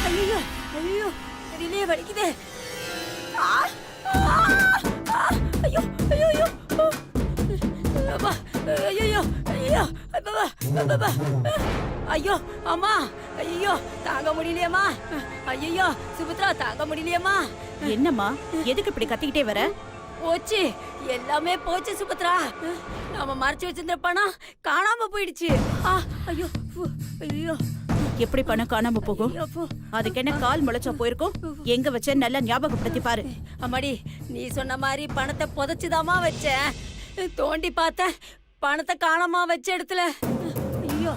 ஐயோ ஐயோ தெரியலையே வலிக்குது. ஐயோ ஐயோ ஐயோ ஐயோ ஐயோ ஐயோ அம்மா ஐயோ தாங்க முடியலையம்மா. ஐயோ சுபத்ரா தாங்க முடியலையம்மா. என்னம்மா எதுக்கு இப்படி கத்திக்கிட்டே வர? போச்சு எல்லாமே போச்சு சுபத்ரா. நாம மறைச்சு வச்சிருந்த பணம் காணாம போயிடுச்சு. ஐயோ ஐயோ எப்படி பணம் காணாம போகும்? அதுக்கு என்ன கால் முளைச்சா போயிருக்கும்? எங்க வச்ச நல்லா ஞாபகப்படுத்தி பாரு. அம்மாடி நீ சொன்ன மாதிரி பணத்தை புதைச்சுதாமா வச்சேன். தோண்டி பார்த்த பணத்தை காணாம வச்ச இடத்துல. ஐயோ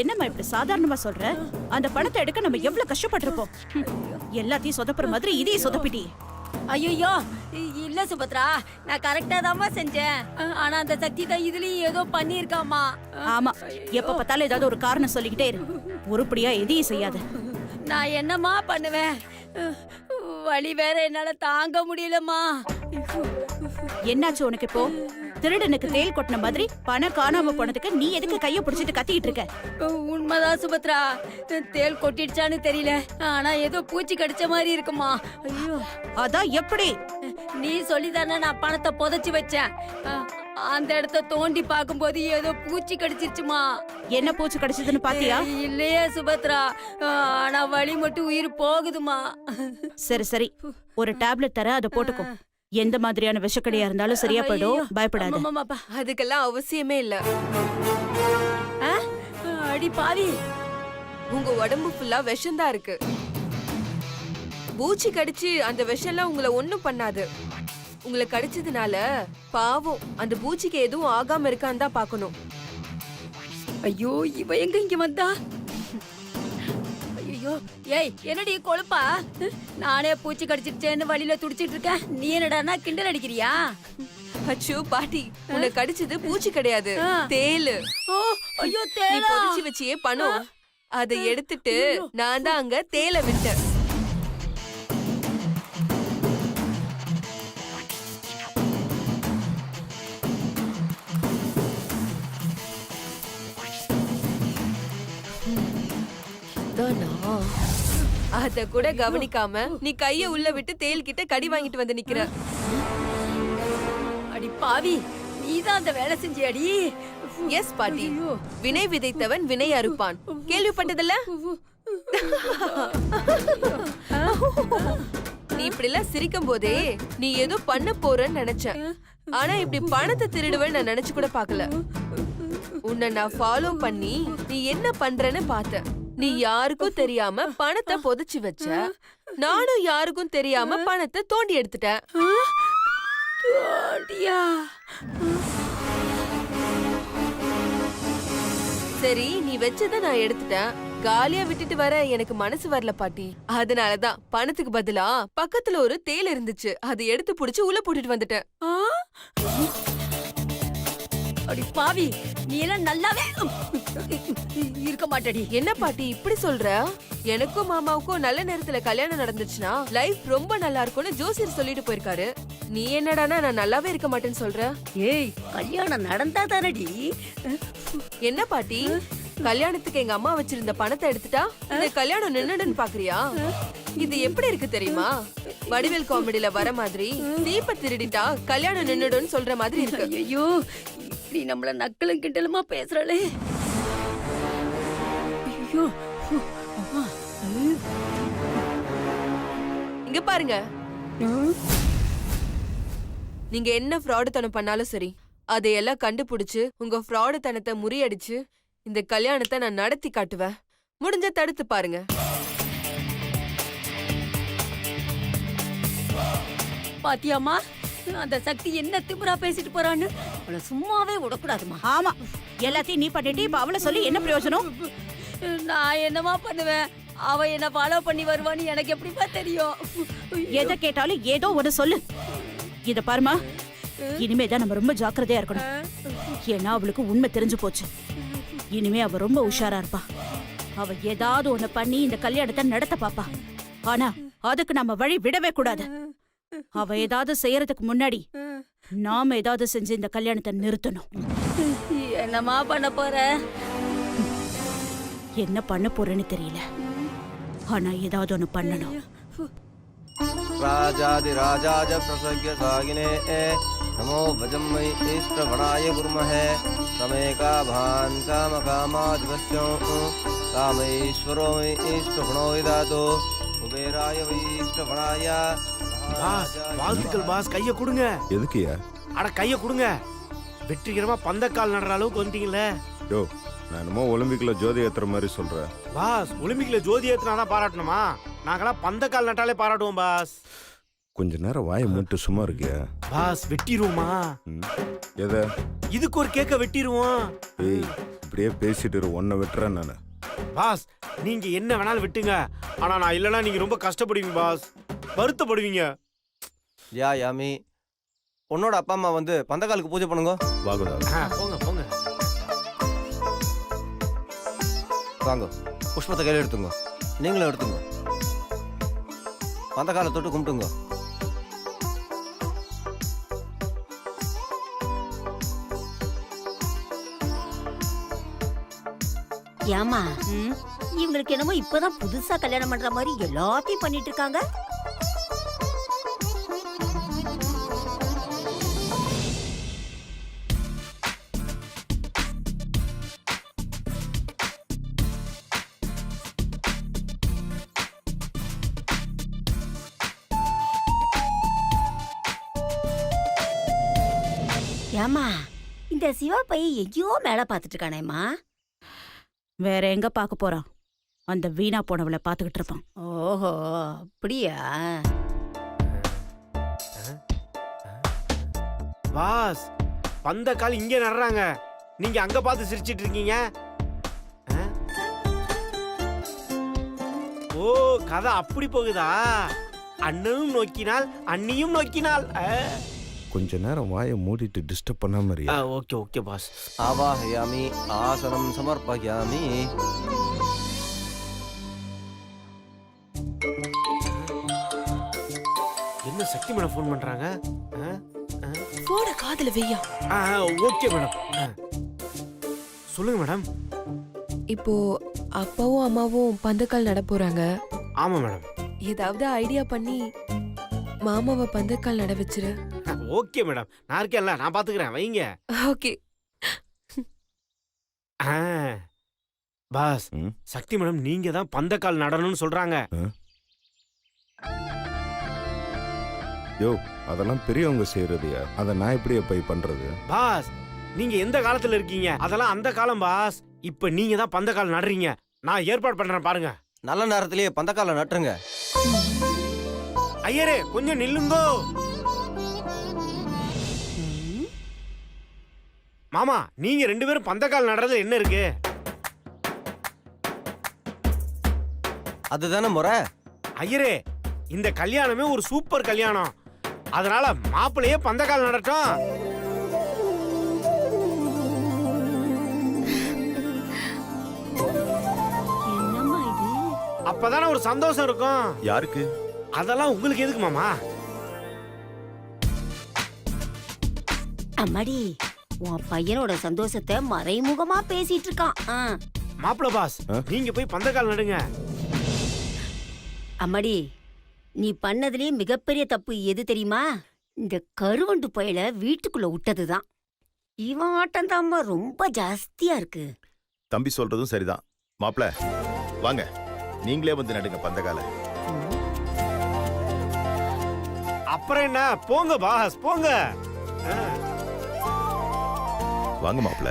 என்னம்மா இப்படி சாதாரணமா சொல்ற? அந்த பணத்தை எடுக்க நம்ம எவ்வளவு கஷ்டப்பட்டிருப்போம். எல்லாத்தையும் சொதப்புற மாதிரி இதையும் சொதப்பிட்டி. ஐயோ இல்ல சுபத்ரா, நான் கரெக்டா தாமா செஞ்சேன். ஆனா அந்த சக்தி தான் இதுலயும் ஏதோ பண்ணிருக்காமா. ஆமா, எப்ப பார்த்தாலும் ஏதாவது ஒரு காரணம் சொல்லிக்கிட்டே இரு. உருப்படியா எதையும் செய்யாத. நான் என்னமா பண்ணுவேன்? வலி வேற என்னால தாங்க முடியலமா. என்னாச்சு உனக்கு இப்போ? திருடனுக்கு தேல் கொட்டின மாதிரி பணம் காணாம போனதுக்கு நீ எதுக்கு கைய பிடிச்சிட்டு கத்திக்கிட்டு இருக்க? உண்மைதான் சுபத்ரா, தேல் கொட்டிடுச்சான்னு தெரியல. ஆனா ஏதோ பூச்சி கடிச்ச மாதிரி இருக்குமா. ஐயோ அதான் எப்படி? நீ சொல்லிதானே நான் பணத்தை புதைச்சு வச்சேன். அந்த இடத்த தோண்டி பார்க்கும்போது ஏதோ பூச்சி கடிச்சிருச்சுமா. என்ன பூச்சி கடிச்சதுன்னு பாத்தியா? இல்லையே சுபத்ரா, ஆனா வலி மட்டும் உயிர் போகுதுமா. சரி சரி, ஒரு டேப்லெட் தர, அதை போட்டுக்கோ. எந்த மாதிரியான விஷக்கடியா இருந்தாலும் சரியா போயிடும், பயப்படாத. அதுக்கெல்லாம் அவசியமே இல்ல. அடி பாவி, உங்க உடம்பு ஃபுல்லா விஷம்தான் இருக்கு. பூச்சி கடிச்சு அந்த விஷம்லாம் உங்களை ஒண்ணும் பண்ணாது. உங்களை கடிச்சதுனால பாவம் அந்த பூச்சிக்கு எதுவும் ஆகாம இருக்கான்னு தான் பாக்கணும். ஐயோ இவ எங்க இங்க வந்தா? ஐயோ ஏய் என்னடி கொழுப்பா? நானே பூச்சி கடிச்சிருச்சேன்னு வழியில துடிச்சிட்டு இருக்கேன். நீ என்னடானா கிண்டல் அடிக்கிறியா? அச்சோ பாட்டி, உன்னை கடிச்சது பூச்சி கிடையாது, தேளு. ஐயோ நீ தேளா? பொதிச்சு வச்சியே பணம், அதை எடுத்துட்டு நான் தான் அங்க தேளை விட்டேன். அத கூட கவனிக்காம நீ கைய உள்ள விட்டு தேல் கிட்ட கடி வாங்கிட்டு வந்து நிக்கிற. அடி பாவி, நீதான் அந்த வேலை செஞ்சியாடி? எஸ் பாட்டி, வினை விதைத்தவன் வினை அறுப்பான். கேள்விப்பட்டதில்ல? நீ இப்படி எல்லாம் சிரிக்கும் போதே நீ ஏதோ பண்ண போறன்னு நினைச்சேன். ஆனா இப்படி பணத்தை திருடுவேன்னு நான் நினைச்சு கூட பாக்கல. உன்னை நான் ஃபாலோ பண்ணி நீ என்ன பண்றன்னு பார்த்தேன். நீ யாருக்கும் தெரியாம பணத்தை புதைச்சு வச்ச, நானும் யாருக்கும் தெரியாம பணத்தை தோண்டி எடுத்துட்டேன். சரி, நீ வச்சத நான் எடுத்துட்டேன். காலியா விட்டுட்டு வர எனக்கு மனசு வரல பாட்டி. அதனாலதான் பணத்துக்கு பதிலா பக்கத்துல ஒரு தேல் இருந்துச்சு, அதை எடுத்து புடிச்சு உள்ள போட்டுட்டு வந்துட்டேன். அடி பாவி, நீ எல்லாம் நல்லாவே இருக்க மாட்டடி. என்ன பாட்டி இப்படி சொல்ற? எனக்கும் மாமாவுக்கும் நல்ல நேரத்துல கல்யாணம் நடந்துச்சுன்னா லைஃப் ரொம்ப நல்லா இருக்கும்னு ஜோசியர் சொல்லிட்டு போயிருக்காரு. நீ என்னடானா நான் நல்லாவே இருக்க மாட்டேன்னு சொல்ற? ஏய், கல்யாணம் நடந்தா தானடி. என்ன பாட்டி, கல்யாணத்துக்கு எங்க அம்மா வச்சிருந்த பணத்தை எடுத்துட்டா இந்த கல்யாணம் நின்னுடுன்னு பாக்குறியா? இது எப்படி இருக்கு தெரியுமா? வடிவேல் காமெடியில வர மாதிரி தீப திருடிட்டா கல்யாணம் நின்னுடுன்னு சொல்ற மாதிரி இருக்கு. ஐயோ, இப்படி நம்மள நக்கலும் கிண்டலுமா பேசுறாளே. ஐயோ, இங்க பாருங்க, நீங்க என்ன ஃப்ராடு தனம் பண்ணாலும் சரி, அதையெல்லாம் கண்டுபிடிச்சு உங்க ஃப்ராடு தனத்தை முறியடிச்சு இந்த கல்யாணத்தை நான் நடத்தி காட்டுவேன். முடிஞ்ச தடுத்து பாருங்க. பாத்தியாமா, அந்த சக்தி என்ன திமிரா பேசிட்டு போறான்னு. அவளை சும்மாவே விடக்கூடாதுமா. ஆமா, எல்லாத்தையும் நீ பண்ணிட்டு இப்ப அவளை சொல்லி என்ன பிரயோஜனம்? நான் என்னமா பண்ணுவேன்? அவ என்ன ஃபாலோ பண்ணி வருவான்னு எனக்கு எப்படிப்பா தெரியும்? எதை கேட்டாலும் ஏதோ ஒரு சொல்லு. இத பாருமா, இனிமேதான் நம்ம ரொம்ப ஜாக்கிரதையா இருக்கணும். ஏன்னா அவளுக்கு உண்மை தெரிஞ்சு போச்சு. இனிமே அவ ரொம்ப உஷாரா இருப்பா. அவ ஏதாவது ஒண்ணு பண்ணி இந்த கல்யாணத்தை நடத்த பாப்பா. ஆனா அதுக்கு நம்ம வழி விடவே கூடாது. அவ ஏதாவது செய்யறதுக்கு முன்னாடி நாம ஏதாவது செஞ்சு இந்த கல்யாணத்தை நிறுத்தணும். என்னம்மா பண்ண போற? என்ன பண்ண போறேன்னு தெரியல, ஆனா ஏதாவது ஒண்ணு பண்ணணும். ராஜாதிராஜாஜ பிரசக்ய சாகினே நமோ வஜம்மை ஈஷ்டவனாய குர்மஹே சமேகா பான் காம காமாதிபஸ்யம் காமைஸ்வரோ மை ஈஷ்டவனோ விதாதோ குபேராய வை ஈஷ்டவனாய. பாஸ், வாழ்த்துக்கள் பாஸ். கைய கொடுங்க. எதுக்குயா? அட கைய கொடுங்க. வெற்றிகரமா பந்தக்கால் நடுற அளவுக்கு வந்துட்டீங்களே. யோ, நான் என்னமோ ஒலிம்பிக்ல ஜோதி ஏத்துற மாதிரி சொல்றேன். பாஸ், ஒலிம்பிக்ல ஜோதி ஏத்துனாதான் பாராட்டணுமா? நாங்களாம் பந்தக்கால் நட்டாலே பாராட்டுவோம் பாஸ். கொஞ்ச நேரம் வாயை மூட்டு சும்மா இருக்கியா? பாஸ், வெட்டிடுவோமா? எதை? இதுக்கு ஒரு கேக்க வெட்டிடுவோம். ஏய், இப்படியே பேசிட்டு ஒன்ன வெட்டுறேன் நானு. பாஸ், நீங்க என்ன வேணாலும் வெட்டுங்க. ஆனா நான் இல்லனா நீங்க ரொம்ப கஷ்டப்படுவீங்க பாஸ், வருத்தப்படுவீங்க. யா யாமி, உன்னோட அப்பா அம்மா வந்து பந்தக்காலுக்கு பூஜை பண்ணுங்க. வாகுதா, போங்க போங்க. வாங்க, புஷ்பத்தை கையில் எடுத்துங்க. நீங்களும் எடுத்துங்க. பந்தக்காலை தொட்டு கும்பிட்டுங்க. ஏமா இவங்களுக்கு என்னமோ இப்பதான் புதுசா கல்யாணம் பண்ற மாதிரி எல்லாத்தையும் பண்ணிட்டு இருக்காங்க. ஏமா இந்த சிவா பையன் எங்கேயோ மேல பாத்துட்டு இருக்கானேம்மா. வேற எங்க பாக்க போறான்? அந்த வீணா போனவளை பாத்துக்கிட்டு இருப்பான். ஓஹோ, அப்படியா? பாஸ், பந்தக்கால் இங்க நடுறாங்க, நீங்க அங்க பார்த்து சிரிச்சிட்டு இருக்கீங்க. ஓ, கதை அப்படி போகுதா? அண்ணனும் நோக்கினால் அண்ணியும் நோக்கினால். கொஞ்ச நேரம் வாயை மூடிட்டு டிஸ்டர்ப் பண்ணாம இருயா. Okay okay boss. ஆவாஹயாமி ஆசனம் சமர்ப்பயாமி. என்ன சக்தி மேடம் ஃபோன் பண்றாங்க? போட காதுல வெய்யா. Okay madam. சொல்லுங்க மேடம். இப்போ அப்பாவும் அம்மாவும் பந்தக்கால் நட போறாங்க. ஆமா மேடம். ஏதாவது ஐடியா பண்ணி மாமாவை பந்தக்கால் நட வச்சிரு. ஓகே மேடம், நான் இருக்கேன்ல, நான் பாத்துக்கிறேன், வைங்க. ஓகே பாஸ், சக்தி மேடம் நீங்க தான் பந்தக்கால் நடணும்னு சொல்றாங்க. யோ, அதெல்லாம் பெரியவங்க செய்யறதுயா, அதை நான் எப்படி போய் பண்றது? பாஸ், நீங்க எந்த காலத்துல இருக்கீங்க? அதெல்லாம் அந்த காலம் பாஸ். இப்ப நீங்க தான் பந்தக்கால் நடுறீங்க. நான் ஏற்பாடு பண்றேன் பாருங்க. நல்ல நேரத்திலேயே பந்தக்காலை நட்டுருங்க. ஐயரே, கொஞ்சம் நில்லுங்கோ. மாமா, நீங்க ரெண்டு பேரும் பந்தக்கால் நடுறதுல என்ன இருக்கு? அதுதானே முறை. ஐயரே, இந்த கல்யாணமே ஒரு சூப்பர் கல்யாணம். அதனால மாப்பிள்ளையே பந்தக்கால் நடட்டும். என்னம்மா இது? அப்பதானே ஒரு சந்தோஷம் இருக்கும். யாருக்கு? அதெல்லாம் உங்களுக்கு எதுக்கு மாமா? அம்மாடி, உன் பையனோட சந்தோஷத்தை மறைமுகமா பேசிட்டு இருக்கான். மாப்பிள்ள பாஸ், நீங்க போய் பந்தக்கால் நடுங்க. அம்மாடி, நீ பண்ணதுலயே மிகப்பெரிய தப்பு எது தெரியுமா? இந்த கருவண்டு பயல வீட்டுக்குள்ள விட்டதுதான். இவன் ஆட்டம் தாம்மா ரொம்ப ஜாஸ்தியா இருக்கு. தம்பி சொல்றதும் சரிதான். மாப்ள, வாங்க, நீங்களே வந்து நடுங்க பந்தக்கால. அப்புறம் என்ன, போங்க பாஸ், போங்க. வாங்க மாப்ள.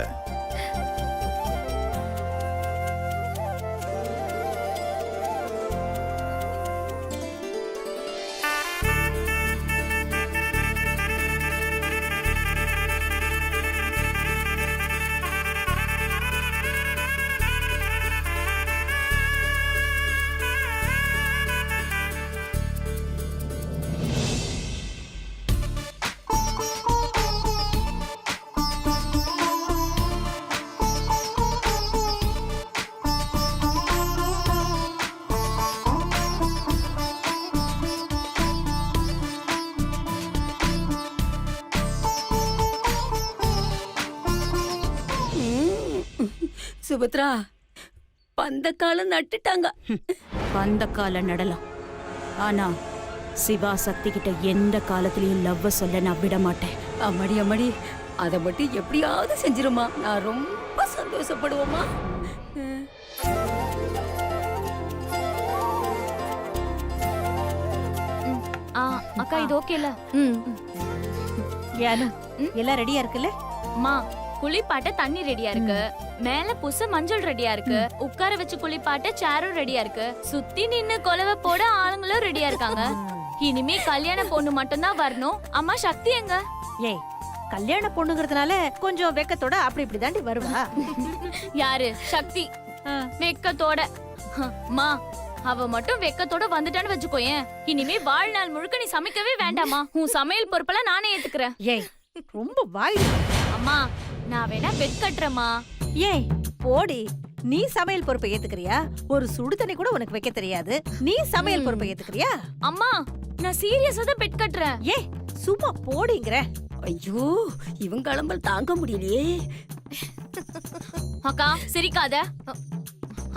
சுபத்ரா பந்தக்காலம் நட்டுட்டாங்க. அந்த கால நடலாம். ஆனா சிவா சக்தி கிட்ட எந்த காலத்திலயும் லவ்வ சொல்ல நான் விட மாட்டேன். அம்மாடி அம்மாடி, அதை மட்டும் எப்படியாவது செஞ்சிருமா, நான் ரொம்ப சந்தோஷப்படுவோமா. அக்கா இது ஓகேல? யானு எல்லாம் ரெடியா இருக்குல்ல? அம்மா குளிப்பாட்ட தண்ணி ரெடியா இருக்கு, மேல புச மஞ்சள் ரெடியா இருக்கு, உட்கார வச்சு குளிப்பாட்ட சேரும் ரெடியா இருக்கு, சுத்தி நின்னு கொலவை போட ஆளுங்களும் ரெடியா இருக்காங்க. இனிமே கல்யாண பொண்ணு மட்டும் தான் வரணும். அம்மா சக்தி எங்க? ஏய், கல்யாண பொண்ணுங்கிறதுனால கொஞ்சம் வெக்கத்தோட அப்படி இப்படி தாண்டி வருவா. யாரு? சக்தி வெக்கத்தோட. மா அவ மட்டும் வெக்கத்தோட வந்துட்டான்னு வச்சுக்கோயேன், இனிமே வாழ்நாள் முழுக்க நீ சமைக்கவே வேண்டாமா. உன் சமையல் பொறுப்பெல்லாம் நானே ஏத்துக்கிறேன். ஏய், ரொம்ப வாய். அம்மா நான் வேணா பெட் கட்டுறேம்மா. ஏய் போடி, நீ சமையல் பொறுப்பை ஏத்துக்கிறியா? ஒரு சுடு தண்ணி கூட உனக்கு வைக்க தெரியாது, நீ சமையல் பொறுப்பை ஏத்துக்கிறியா? அம்மா நான் சீரியஸா தான் பெட் கட்டுறேன். ஏய் சும்மா போடிங்கற. ஐயோ, இவங்க கிளம்பல் தாங்க முடியலையே. அக்கா சிரிக்காத.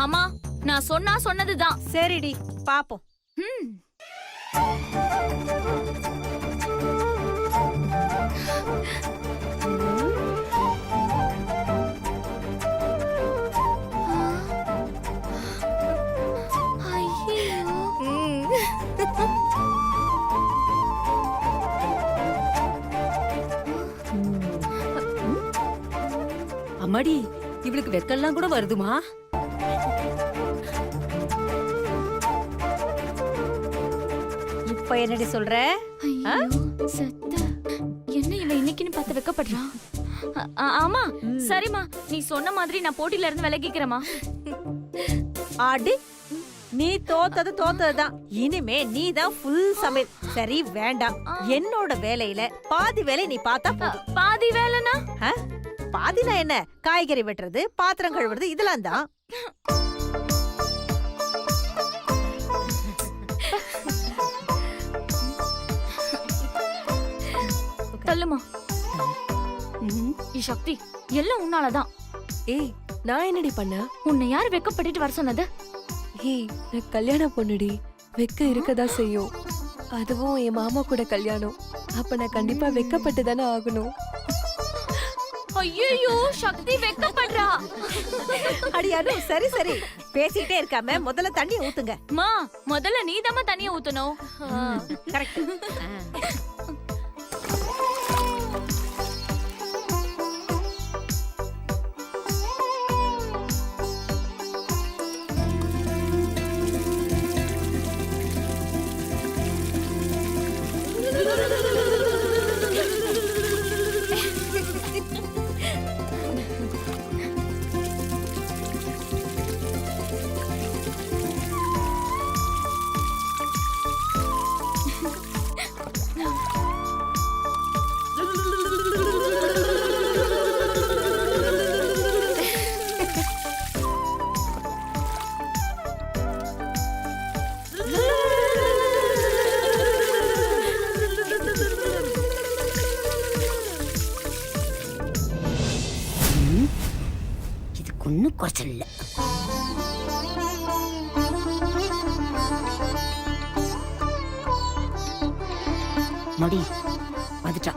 அம்மா நான் சொன்னதுதான். சரிடி, பாப்போம். அம்மாடி, இவளுக்கு வெக்கெல்லாம் கூட வருதுமா. இப்ப என்னடி சொல்ற? செத்த என்ன இவ இன்னைக்குன்னு பார்த்து வெக்கப்படுறான். ஆமா சரிம்மா, நீ சொன்ன மாதிரி நான் போட்டில இருந்து விலகிக்கிறேம்மா. ஆடி, நீ தோத்ததுதான். இனிமே நீ தான் ஃபுல் சமையல். சரி வேண்டாம், என்னோட வேலையில பாதி வேலை நீ பார்த்தா போதும். பாதி வேலைனா? பாதினா என்ன? காய்கறி வெட்டுறது, பாத்திரம் கழுவுறது, இதெல்லாம் தான். தள்ளுமா. சக்தி எல்லாம் உன்னாலதான். ஏய் நான் என்னடி பண்ண? உன்னை யாரு வெக்கப்பட்டுட்டு வர சொன்னது? ஏய் நான் கல்யாண பொண்ணுடி, வெக்க இருக்கதா செய்யும். அதுவும் என் மாமா கூட கல்யாணம், அப்ப நான் கண்டிப்பா வெக்கப்பட்டு தானே ஆகணும். ஐயோ சக்தி வெக்கப்படுறா. அடியானு சரி சரி, பேசிட்டே இருக்காம முதல்ல தண்ணி ஊத்துங்க. மா முதல்ல நீதாம்மா தண்ணிய ஊத்தணும். கரெக்ட். இதுக்கு ஒன்னும் குறைச்சல் இல்ல. மடி வந்துட்டா.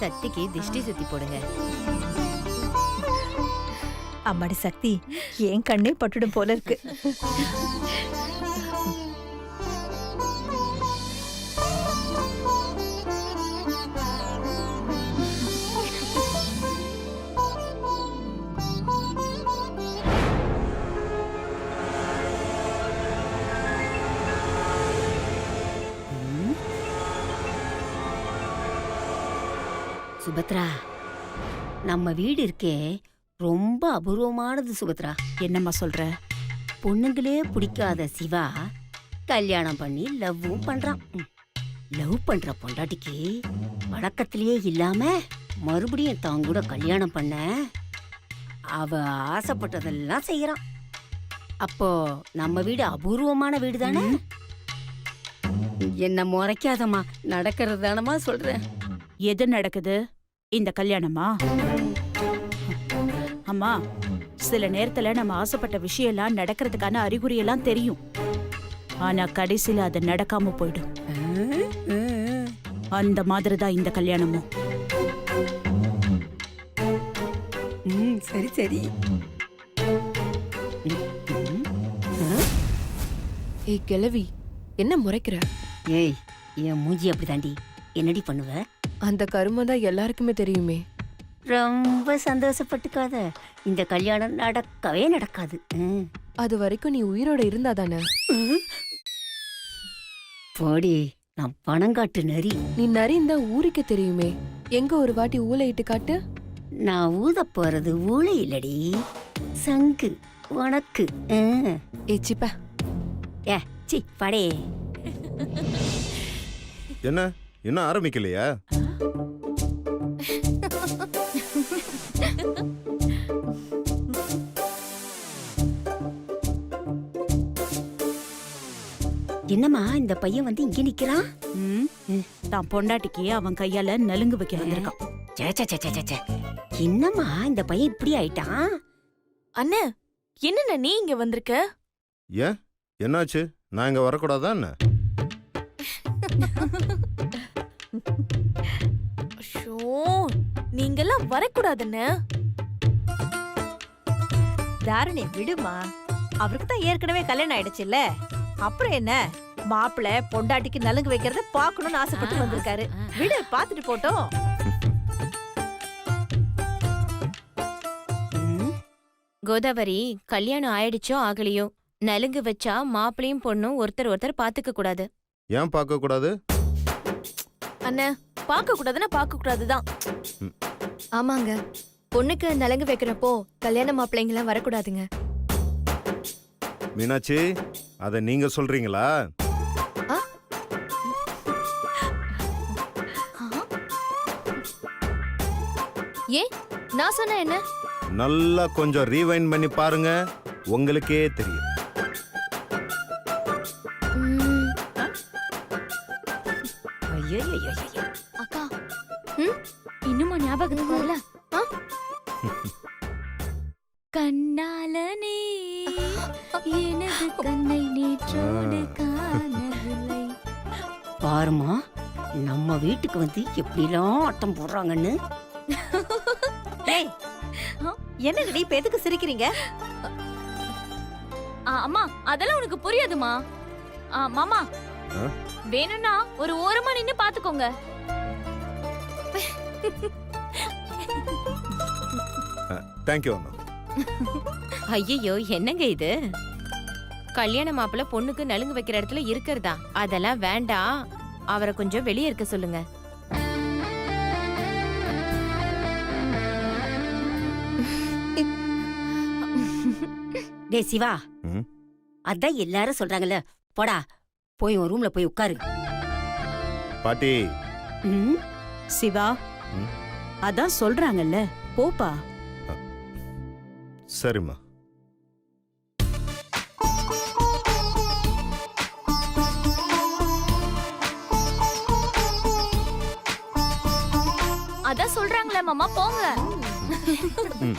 சக்திக்கு திஷ்டி சுத்தி போடுங்க. அம்மாடி சக்தி, ஏன் கண்ணே பட்டுடும் போல இருக்கு. சுபத்ரா, நம்ம வீடு இருக்கே ரொம்ப அபூர்வமானது சுபத்ரா. என்னம்மா சொல்ற? பொண்ணுங்களே பிடிக்காத சிவா கல்யாணம் பண்ணி லவ்வும் பண்றான். லவ் பண்ற பொண்டாட்டிக்கு வழக்கத்திலேயே இல்லாம மறுபடியும் தான் கூட கல்யாணம் பண்ண அவ ஆசைப்பட்டதெல்லாம் செய்யறான். அப்போ நம்ம வீடு அபூர்வமான வீடு தானே? என்ன முறைக்காதம்மா, நடக்கிறது தானமா சொல்றேன். எது நடக்குது? இந்த கல்யாணமா? அம்மா, சில நேரத்துல நம்ம ஆசைப்பட்ட விஷயம் எல்லாம் நடக்கிறதுக்கான அறிகுறி எல்லாம் தெரியும். ஆனா கடைசியில அது நடக்காம போயிடும். அந்த மாதிரிதான் இந்த கல்யாணமும். சரி சரி. ஏய் கிழவி, என்ன முறைக்கிற? ஏய், என் மூஞ்சி அப்படி தாண்டி. என்னடி பண்ணுவ? அந்த கருமை தான் எல்லாருக்குமே தெரியுமே. ரொம்ப சந்தோஷப்பட்டுக்காத. இந்த கல்யாணம் நடக்கவே நடக்காது. அது வரைக்கும் நீ உயிரோட இருந்தா தானே? போடி, நான் பணங்காட்டு நரி. நீ நரிந்தா ஊருக்கு தெரியுமே. எங்க ஒரு வாட்டி ஊலையிட்டு காட்டு. நான் ஊத போறது ஊழை இல்லடி, சங்கு. உனக்கு ஏச்சிப்ப. A C Bade. என்ன இன்னும் ஆரம்பிக்கலையா? என்னம்மா இந்த பையன் வந்து இங்க நிக்கிறான்? தான் பொண்டாட்டிக்கு அவன் கையால நலுங்கு வைக்க வந்திருக்கான். சே, சே, சே, சே, சே. என்னம்மா இந்த பையன் இப்படி ஆயிட்டான்? அண்ணே, என்னண்ணே நீ இங்க வந்திருக்க? ஏன் என்னாச்சு? நான் இங்க வரக்கூடாதா என்ன? ஷோ, நீங்கெல்லாம் வரக்கூடாதுண்ணே. தாரணி விடுமா, அவருக்கு தான் ஏற்கனவே கல்யாணம் ஆயிடுச்சுல்ல. அப்புறம் என்ன, மாப்பிள்ள பொண்டாட்டிக்கு நலுங்கு வைக்கிறத பாக்கணும்னு ஆசைப்பட்டு வந்திருக்காரு. விடு, பாத்துட்டு போட்டோம். கோதாவரி, கல்யாணம் ஆயிடுச்சோ ஆகலையோ, நலுங்கு வச்சா மாப்பிளையும் பொண்ணும் ஒருத்தர் பாத்துக்க கூடாது. ஏன் பார்க்க கூடாது? அண்ணே, பார்க்க கூடாதுன்னா பார்க்க கூடாதுதான். ஆமாங்க, பொண்ணுக்கு நலங்கு வைக்கிறப்போ கல்யாண மாப்பிள்ளைங்களாம் வரக்கூடாதுங்க. மீனாட்சி, அத நீங்க சொல்றீங்களா? ஏன் நான் சொன்ன என்ன? நல்லா கொஞ்சம் ரீவைண்ட் பண்ணி பாருங்க, உங்களுக்கே தெரியும். அக்கா, இன்னுமா ஞாபகத்துக்கு வரல? கண்ணாலனே எனது கண்ணை நேற்றோடு காணவில்லை. பாருமா, நம்ம வீட்டுக்கு வந்து எப்படிலாம் ஆட்டம் போடுறாங்கன்னு. ஏய், என்னங்கடி இப்ப எதுக்கு சிரிக்கிறீங்க? அம்மா, அதெல்லாம் உனக்கு புரியாதுமா. மாமா, வேணும்னா ஒரு ஓரமா நின்னு பாத்துக்கோங்க. தேங்க்யூ அண்ணா. ஐயோ, என்னங்க இது? கல்யாண மாப்பிள்ள பொண்ணுக்கு நலுங்கு வைக்கிற இடத்துல இருக்கிறதா? அதெல்லாம் வேண்டாம். அவரை கொஞ்சம் வெளியே இருக்க சொல்லுங்க. டே சிவா, ம்? அதான் எல்லாரும் சொல்றாங்கல்ல, போடா போய் உன் ரூம்ல போய் உட்காரு. பாட்டி. ம்? சிவா, ம்? அதான் சொல்றாங்கல்ல, போப்பா. சரிம்மா. அதான் சொல்றாங்களே மாமா, போங்க. ம்.